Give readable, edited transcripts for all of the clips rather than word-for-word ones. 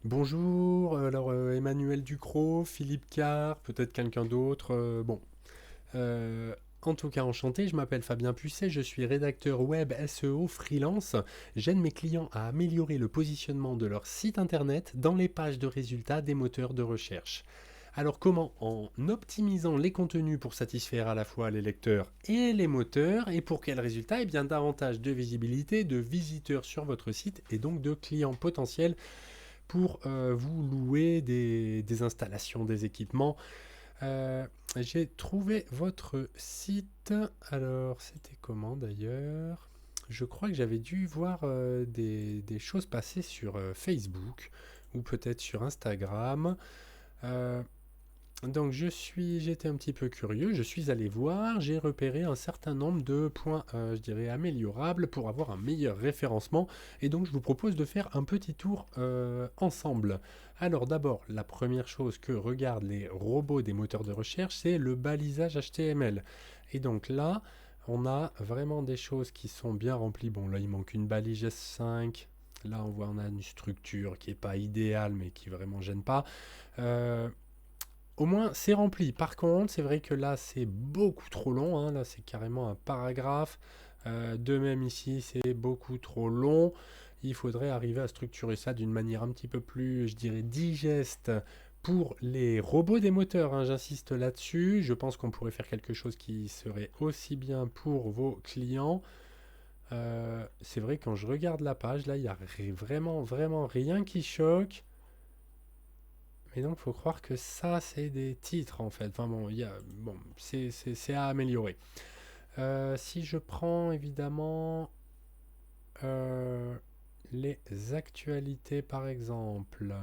Bonjour, alors Emmanuel Ducrot, Philippe Carr, peut-être quelqu'un d'autre. Euh, en tout cas, enchanté, je m'appelle Fabien Pucet, je suis rédacteur web SEO freelance. J'aide mes clients à améliorer le positionnement de leur site internet dans les pages de résultats des moteurs de recherche. Alors comment? En optimisant les contenus pour satisfaire à la fois les lecteurs et les moteurs, et pour quel résultat? Eh bien davantage de visibilité, de visiteurs sur votre site et donc de clients potentiels pour vous louer des installations, des équipements. Euh, j'ai trouvé votre site. Alors, c'était comment d'ailleurs? Je crois que j'avais dû voir des choses passer sur Facebook ou peut-être sur Instagram. Euh, donc j'étais un petit peu curieux, je suis allé voir, j'ai repéré un certain nombre de points, je dirais, améliorables pour avoir un meilleur référencement. Et donc je vous propose de faire un petit tour ensemble. Alors d'abord, la première chose que regardent les robots des moteurs de recherche, c'est le balisage HTML. Et donc là, on a vraiment des choses qui sont bien remplies. Bon, là il manque une balise S5. Là on a une structure qui n'est pas idéale mais qui vraiment gêne pas. Euh, Au moins, c'est rempli. Par contre, c'est vrai que là, c'est beaucoup trop long, hein. Là, c'est carrément un paragraphe. De même ici, c'est beaucoup trop long. Il faudrait arriver à structurer ça d'une manière un petit peu plus, je dirais, digeste pour les robots des moteurs, hein. J'insiste là-dessus. Je pense qu'on pourrait faire quelque chose qui serait aussi bien pour vos clients. C'est vrai, quand je regarde la page, là, il n'y a vraiment, vraiment rien qui choque. Et donc, il faut croire que ça, c'est des titres, en fait. Enfin bon, bon c'est à améliorer. Si je prends, évidemment, euh, les actualités, par exemple,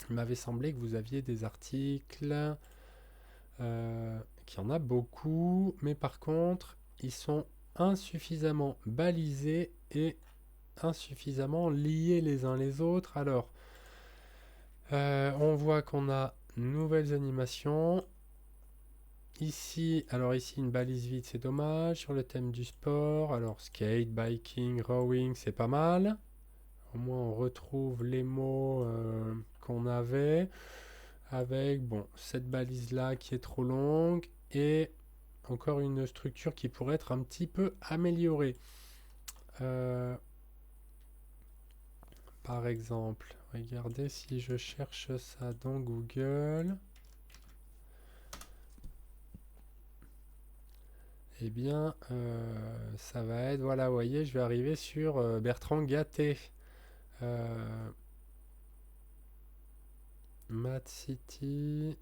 il m'avait semblé que vous aviez des articles, qu'il y en a beaucoup, mais par contre, ils sont insuffisamment balisés et insuffisamment liés les uns les autres. Alors, on voit qu'on a nouvelles animations. Ici, alors ici une balise vide, c'est dommage. Sur le thème du sport, alors skate, biking, rowing, c'est pas mal. Au moins on retrouve les mots qu'on avait avec, bon, cette balise là qui est trop longue et encore une structure qui pourrait être un petit peu améliorée. Euh, Par exemple, regardez si je cherche ça dans Google. Eh bien, ça va être, voilà, vous voyez, je vais arriver sur Bertrand Gatté. Euh, Math City,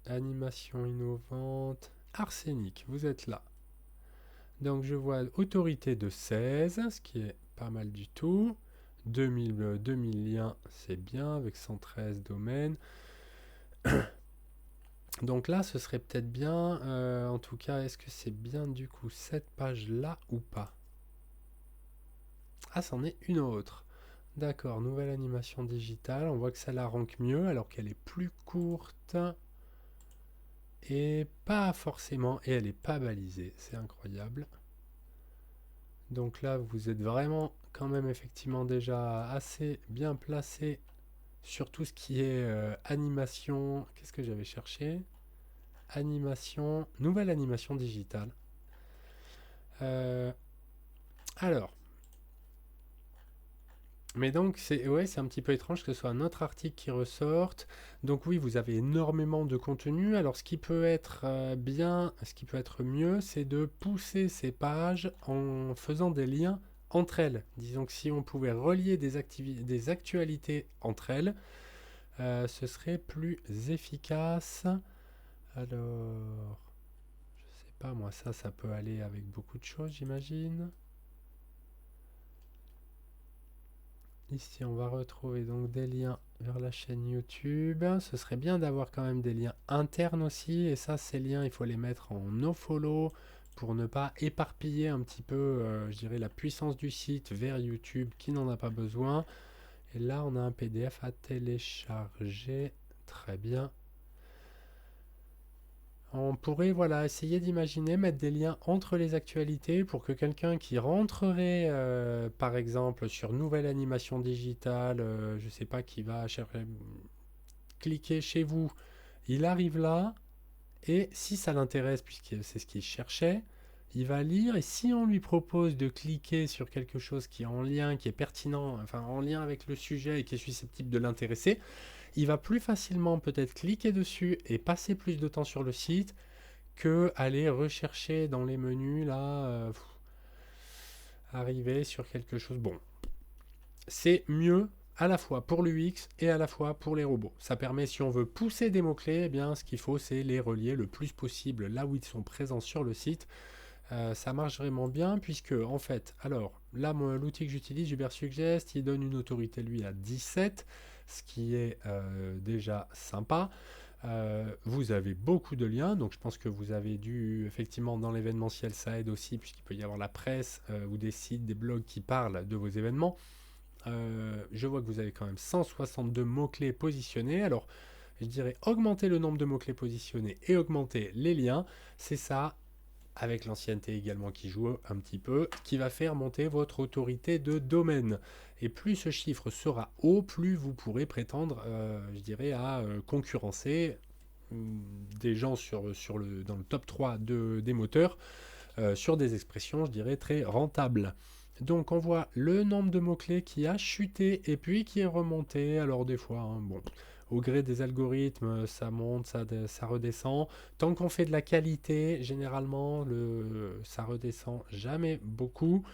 animation innovante, arsenic, vous êtes là. Donc je vois autorité de 16, ce qui est pas mal du tout. 2000 liens, c'est bien, avec 113 domaines. Donc là, ce serait peut-être bien, en tout cas, est-ce que c'est bien du coup cette page-là ou pas? Ah, c'en est une autre. D'accord, nouvelle animation digitale. On voit que ça la rank mieux alors qu'elle est plus courte et pas forcément. Et elle n'est pas balisée. C'est incroyable. Donc là, vous êtes vraiment quand même effectivement déjà assez bien placé sur tout ce qui est animation. Qu'est-ce que j'avais cherché? Animation, nouvelle animation digitale. Euh, alors, mais donc, c'est ouais, c'est un petit peu étrange que ce soit notre article qui ressorte. Donc oui, vous avez énormément de contenu. Alors, ce qui peut être bien, ce qui peut être mieux, c'est de pousser ces pages en faisant des liens entre elles. Disons que si on pouvait relier des actualités entre elles, ce serait plus efficace. Alors, je sais pas, moi, ça peut aller avec beaucoup de choses, j'imagine. Ici, on va retrouver donc des liens vers la chaîne YouTube. Ce serait bien d'avoir quand même des liens internes aussi. Et ça, ces liens, il faut les mettre en nofollow pour ne pas éparpiller un petit peu, je dirais, la puissance du site vers YouTube qui n'en a pas besoin. Et là, on a un PDF à télécharger. Très bien. On pourrait voilà, essayer d'imaginer mettre des liens entre les actualités pour que quelqu'un qui rentrerait, par exemple, sur nouvelle animation digitale, je ne sais pas, qui va cliquer chez vous, il arrive là, et si ça l'intéresse, puisque c'est ce qu'il cherchait, il va lire, et si on lui propose de cliquer sur quelque chose qui est en lien, qui est pertinent, enfin en lien avec le sujet et qui est susceptible de l'intéresser, il va plus facilement peut-être cliquer dessus et passer plus de temps sur le site que aller rechercher dans les menus là, arriver sur quelque chose. Bon, c'est mieux à la fois pour l'UX et à la fois pour les robots. Ça permet, si on veut pousser des mots-clés, eh bien, ce qu'il faut, c'est les relier le plus possible là où ils sont présents sur le site. Ça marche vraiment bien puisque, en fait, alors là, moi, l'outil que j'utilise, Ubersuggest, il donne une autorité, lui, à 17, ce qui est déjà sympa. Vous avez beaucoup de liens, donc je pense que vous avez dû, effectivement, dans l'événementiel, ça aide aussi, puisqu'il peut y avoir la presse ou des sites, des blogs qui parlent de vos événements. Je vois que vous avez quand même 162 mots-clés positionnés. Alors, je dirais augmenter le nombre de mots-clés positionnés et augmenter les liens. C'est ça, avec l'ancienneté également qui joue un petit peu, qui va faire monter votre autorité de domaine. Et plus ce chiffre sera haut, plus vous pourrez prétendre, je dirais, à concurrencer des gens dans le top 3 des moteurs sur des expressions, je dirais, très rentables. Donc on voit le nombre de mots-clés qui a chuté et puis qui est remonté. Alors des fois, hein, bon, au gré des algorithmes, ça monte, ça redescend. Tant qu'on fait de la qualité, généralement, ça redescend jamais beaucoup.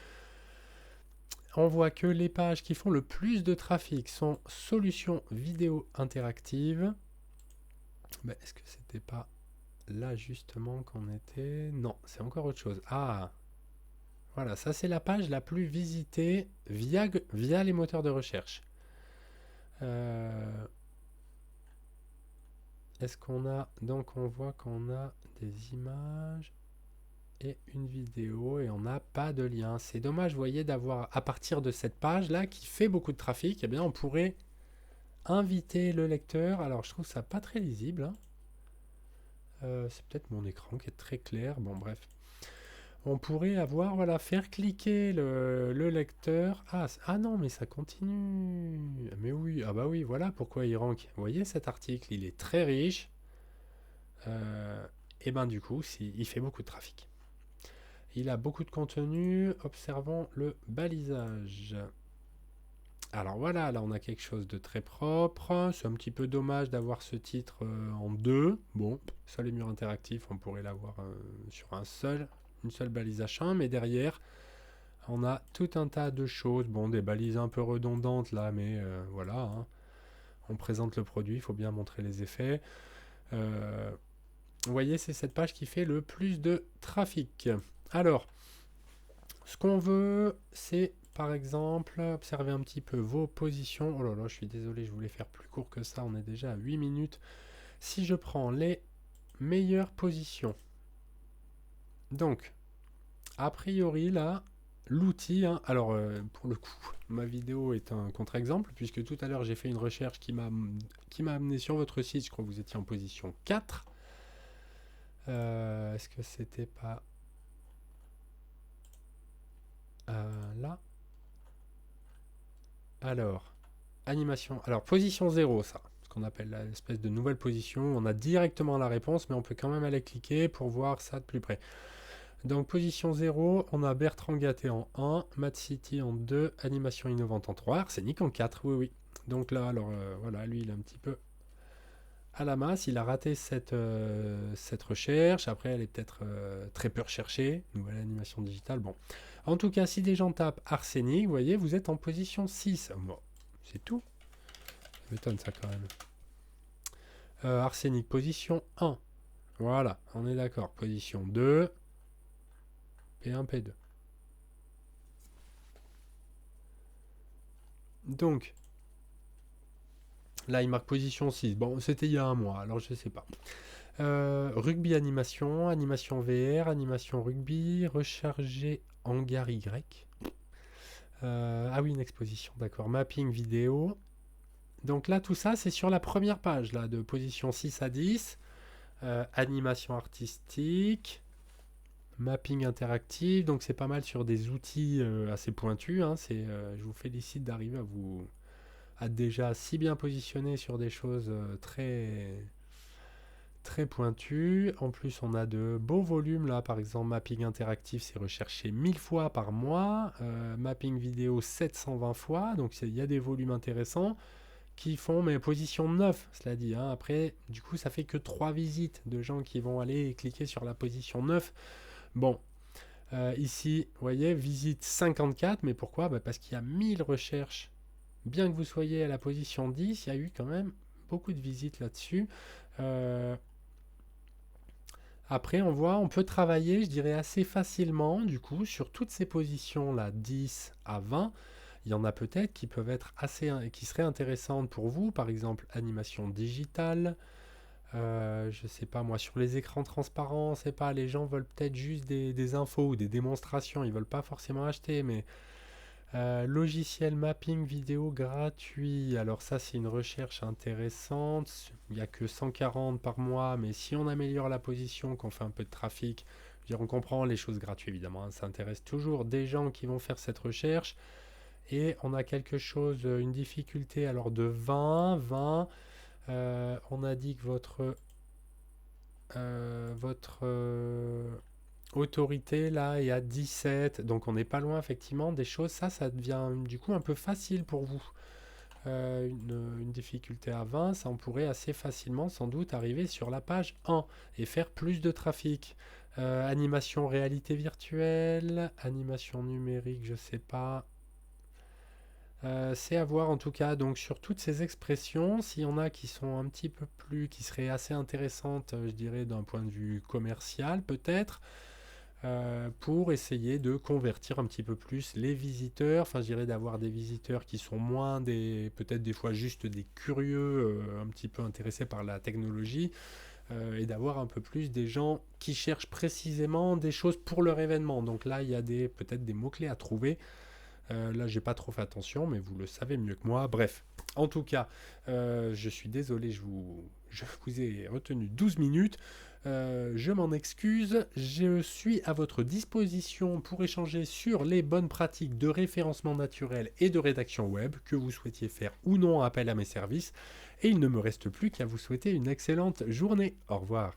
On voit que les pages qui font le plus de trafic sont solutions vidéo interactives. Ben, est-ce que c'était pas là justement qu'on était? Non, c'est encore autre chose. Ah, voilà, ça c'est la page la plus visitée via les moteurs de recherche. Est-ce qu'on a... Donc on voit qu'on a des images et une vidéo et on n'a pas de lien. C'est dommage, vous voyez, d'avoir à partir de cette page-là qui fait beaucoup de trafic, eh bien on pourrait inviter le lecteur. Alors je trouve ça pas très lisible, hein. C'est peut-être mon écran qui est très clair. Bon bref. On pourrait avoir, voilà, faire cliquer le lecteur. Ah non, mais ça continue. Mais oui, ah bah oui, voilà pourquoi il rank. Vous voyez cet article, il est très riche. Et ben du coup, il fait beaucoup de trafic. Il a beaucoup de contenu. Observons le balisage. Alors voilà, là on a quelque chose de très propre. C'est un petit peu dommage d'avoir ce titre en deux. Bon, ça les murs interactifs, on pourrait l'avoir sur une seule balise H1, mais derrière, on a tout un tas de choses. Bon, des balises un peu redondantes là, mais voilà, hein. On présente le produit, il faut bien montrer les effets. Vous voyez, c'est cette page qui fait le plus de trafic. Alors, ce qu'on veut, c'est par exemple observer un petit peu vos positions. Oh là là, je suis désolé, je voulais faire plus court que ça, on est déjà à 8 minutes. Si je prends les meilleures positions, donc, a priori là, l'outil, hein, alors pour le coup, ma vidéo est un contre-exemple, puisque tout à l'heure j'ai fait une recherche qui m'a amené sur votre site, je crois que vous étiez en position 4. Est-ce que c'était pas là? Alors, animation. Alors, position 0, ça. Ce qu'on appelle l'espèce de nouvelle position. On a directement la réponse, mais on peut quand même aller cliquer pour voir ça de plus près. Donc, position 0, on a Bertrand Gatté en 1, Mad City en 2, Animation innovante en 3, Arsenic en 4, oui, oui. Donc là, alors, voilà, lui, il est un petit peu à la masse. Il a raté cette recherche. Après, elle est peut-être très peu recherchée. Nouvelle animation digitale, bon. En tout cas, si des gens tapent Arsenic, vous voyez, vous êtes en position 6. Bon, c'est tout. Ça m'étonne ça quand même. Arsenic, position 1. Voilà, on est d'accord. Position 2. P1, P2. Donc, là, il marque position 6. Bon, c'était il y a un mois, alors je sais pas. Rugby animation, animation VR, animation rugby, recharger hangar Y. Ah oui, une exposition, d'accord. Mapping vidéo. Donc là, tout ça, c'est sur la première page, là, de position 6 à 10. animation artistique, mapping interactif. Donc c'est pas mal sur des outils assez pointus. Hein. Je vous félicite d'arriver à déjà si bien positionner sur des choses très pointues. En plus, on a de beaux volumes là. Par exemple, mapping interactif, c'est recherché 1000 fois par mois. Mapping vidéo, 720 fois. Donc il y a des volumes intéressants qui font mes positions 9, cela dit. Hein. Après, du coup, ça fait que 3 visites de gens qui vont aller cliquer sur la position 9. Bon, ici, vous voyez, visite 54, mais pourquoi? Parce qu'il y a 1000 recherches. Bien que vous soyez à la position 10, il y a eu quand même beaucoup de visites là-dessus. Après, on peut travailler, je dirais, assez facilement, du coup, sur toutes ces positions-là, 10 à 20. Il y en a peut-être qui peuvent être qui seraient intéressantes pour vous, par exemple, animation digitale. Je sais pas moi, sur les écrans transparents, c'est pas, les gens veulent peut-être juste des infos ou des démonstrations, ils veulent pas forcément acheter, mais logiciel mapping vidéo gratuit. Alors ça, c'est une recherche intéressante. Il n'y a que 140 par mois, mais si on améliore la position, qu'on fait un peu de trafic, je veux dire, on comprend les choses gratuites évidemment. Hein, ça intéresse toujours des gens qui vont faire cette recherche. Et on a quelque chose, une difficulté alors de 20. On a dit que votre autorité là est à 17, donc on n'est pas loin effectivement des choses. Ça devient du coup un peu facile pour vous. Une difficulté à 20, ça on pourrait assez facilement sans doute arriver sur la page 1 et faire plus de trafic. Animation réalité virtuelle, animation numérique, je sais pas. C'est à voir en tout cas donc sur toutes ces expressions, s'il y en a qui sont un petit peu plus, qui seraient assez intéressantes, je dirais d'un point de vue commercial peut-être, pour essayer de convertir un petit peu plus les visiteurs, enfin je dirais d'avoir des visiteurs qui sont moins peut-être des fois juste des curieux, un petit peu intéressés par la technologie, et d'avoir un peu plus des gens qui cherchent précisément des choses pour leur événement. Donc là il y a peut-être des mots-clés à trouver. Là, j'ai pas trop fait attention, mais vous le savez mieux que moi. Bref, en tout cas, je suis désolé, je vous ai retenu 12 minutes. Je m'en excuse. Je suis à votre disposition pour échanger sur les bonnes pratiques de référencement naturel et de rédaction web que vous souhaitiez faire ou non appel à mes services. Et il ne me reste plus qu'à vous souhaiter une excellente journée. Au revoir.